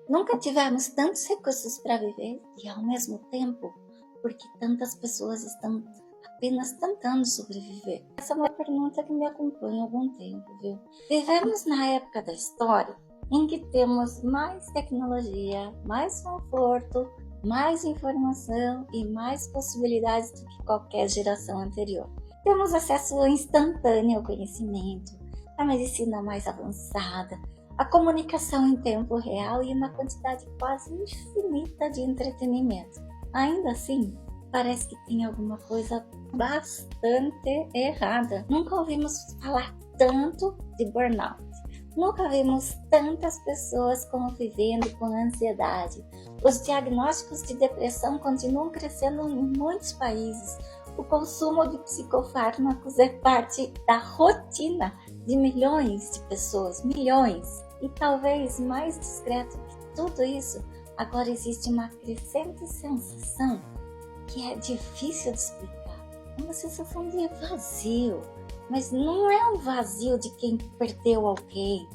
Nunca tivemos tantos recursos para viver e, ao mesmo tempo, porque tantas pessoas estão apenas tentando sobreviver? Essa é uma pergunta que me acompanha há algum tempo, viu? Vivemos na época da história em que temos mais tecnologia, mais conforto, mais informação e mais possibilidades do que qualquer geração anterior. Temos acesso instantâneo ao conhecimento, a medicina mais avançada, a comunicação em tempo real e uma quantidade quase infinita de entretenimento. Ainda assim, parece que tem alguma coisa bastante errada. Nunca ouvimos falar tanto de burnout. Nunca vimos tantas pessoas convivendo com ansiedade. Os diagnósticos de depressão continuam crescendo em muitos países. O consumo de psicofármacos é parte da rotina de milhões de pessoas, milhões. E talvez mais discreto que tudo isso, agora existe uma crescente sensação que é difícil de explicar. É uma sensação de vazio, mas não é um vazio de quem perdeu alguém,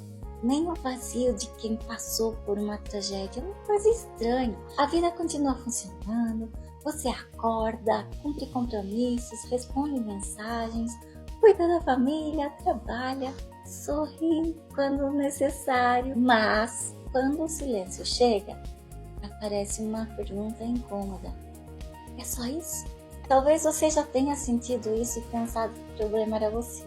nem um vazio de quem passou por uma tragédia, é uma coisa estranha. A vida continua funcionando, você acorda, cumpre compromissos, responde mensagens, cuida da família, trabalha, sorri quando necessário, mas quando o silêncio chega, aparece uma pergunta incômoda. É só isso? Talvez você já tenha sentido isso e pensado que o problema era você.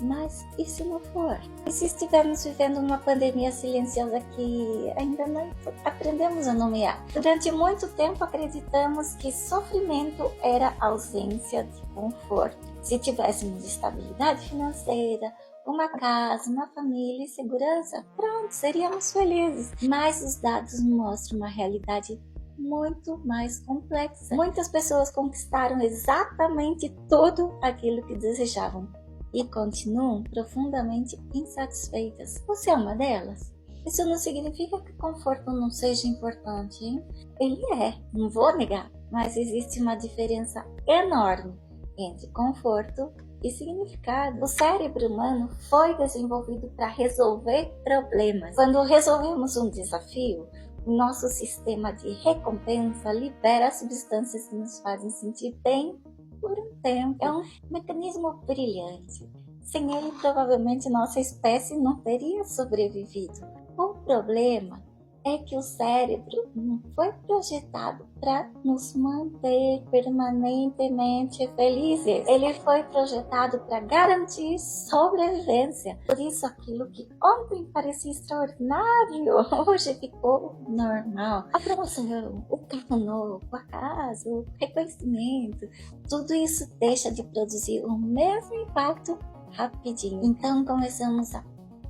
Mas e se não for? E se estivermos vivendo uma pandemia silenciosa que ainda não aprendemos a nomear? Durante muito tempo acreditamos que sofrimento era ausência de conforto. Se tivéssemos estabilidade financeira, uma casa, uma família e segurança, pronto, seríamos felizes. Mas os dados mostram uma realidade muito mais complexa. Muitas pessoas conquistaram exatamente tudo aquilo que desejavam e continuam profundamente insatisfeitas. Você é uma delas? Isso não significa que conforto não seja importante, hein? Ele é, não vou negar, mas existe uma diferença enorme entre conforto e significado. O cérebro humano foi desenvolvido para resolver problemas. Quando resolvemos um desafio, o nosso sistema de recompensa libera substâncias que nos fazem sentir bem por um tempo. É um mecanismo brilhante. Sem ele, provavelmente nossa espécie não teria sobrevivido. O problema é que o cérebro não foi projetado para nos manter permanentemente felizes. Ele foi projetado para garantir sobrevivência. Por isso, aquilo que ontem parecia extraordinário, hoje ficou normal. A promoção, o carro novo, a casa, o reconhecimento, tudo isso deixa de produzir o mesmo impacto rapidinho. Então, começamos a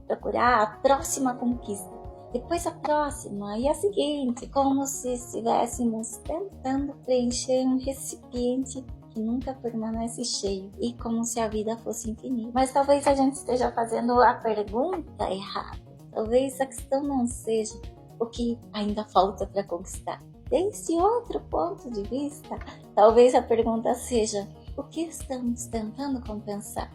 procurar a próxima conquista. Depois a próxima e a seguinte, como se estivéssemos tentando preencher um recipiente que nunca permanece cheio e como se a vida fosse infinita. Mas talvez a gente esteja fazendo a pergunta errada. Talvez a questão não seja o que ainda falta para conquistar. Desse outro ponto de vista, talvez a pergunta seja: o que estamos tentando compensar?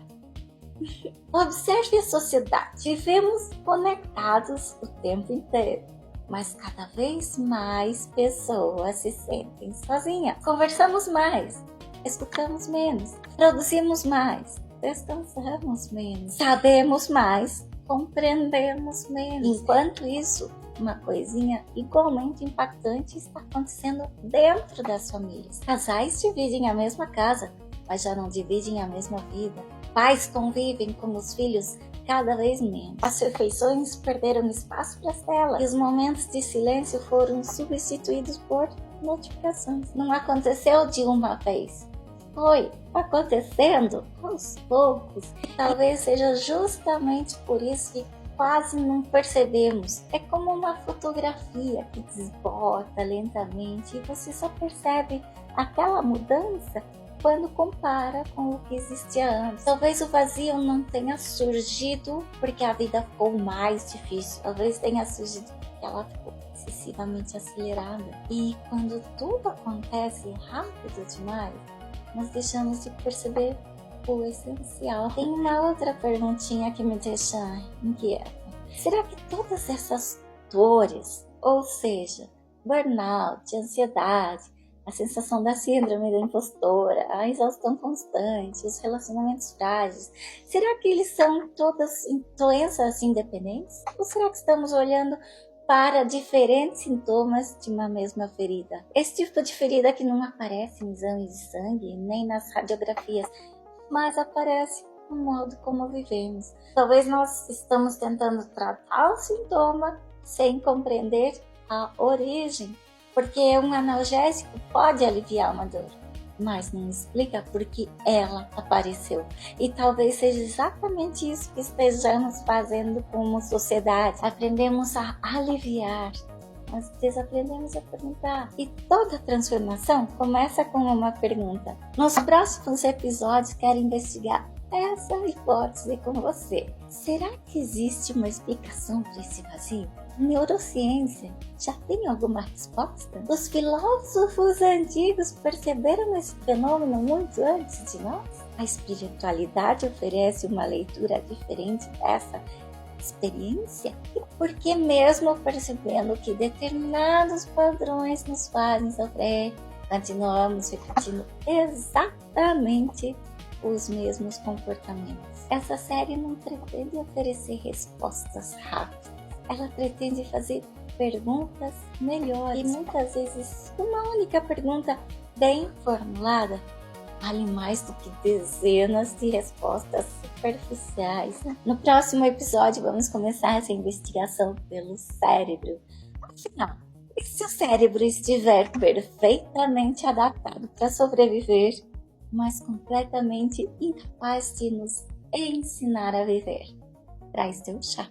Observe a sociedade. Vivemos conectados o tempo inteiro, mas cada vez mais pessoas se sentem sozinhas. Conversamos mais, escutamos menos, produzimos mais, descansamos menos, sabemos mais, compreendemos menos. Enquanto isso, uma coisinha igualmente impactante está acontecendo dentro das famílias. Casais dividem a mesma casa, mas já não dividem a mesma vida. Pais convivem com os filhos cada vez menos. As refeições perderam espaço para as telas e os momentos de silêncio foram substituídos por notificações. Não aconteceu de uma vez. Foi acontecendo aos poucos. Talvez seja justamente por isso que quase não percebemos. É como uma fotografia que desbota lentamente e você só percebe aquela mudança quando compara com o que existia antes. Talvez o vazio não tenha surgido porque a vida ficou mais difícil. Talvez tenha surgido porque ela ficou excessivamente acelerada. E quando tudo acontece rápido demais, nós deixamos de perceber o essencial. Tem uma outra perguntinha que me deixa inquieta. Será que todas essas dores Ou seja, burnout, ansiedade, a sensação da síndrome da impostora, a exaustão constante, os relacionamentos frágeis. Será que eles são todas doenças independentes? Ou será que estamos olhando para diferentes sintomas de uma mesma ferida? Esse tipo de ferida que não aparece em exames de sangue, nem nas radiografias, mas aparece no modo como vivemos. Talvez nós estamos tentando tratar o sintoma sem compreender a origem, porque um analgésico pode aliviar uma dor, mas não explica por que ela apareceu. E talvez seja exatamente isso que estejamos fazendo como sociedade. Aprendemos a aliviar, mas desaprendemos a perguntar. E toda transformação começa com uma pergunta. Nos próximos episódios quero investigar essa hipótese com você. Será que existe uma explicação para esse vazio? A neurociência já tem alguma resposta? Os filósofos antigos perceberam esse fenômeno muito antes de nós? A espiritualidade oferece uma leitura diferente dessa experiência? E por que mesmo percebendo que determinados padrões nos fazem sofrer, continuamos repetindo exatamente os mesmos comportamentos? Essa série não pretende oferecer respostas rápidas. Ela pretende fazer perguntas melhores. E muitas vezes uma única pergunta bem formulada vale mais do que dezenas de respostas superficiais. No próximo episódio vamos começar essa investigação pelo cérebro. Afinal, e se o cérebro estiver perfeitamente adaptado para sobreviver, mas completamente incapaz de nos ensinar a viver? Traz teu chá.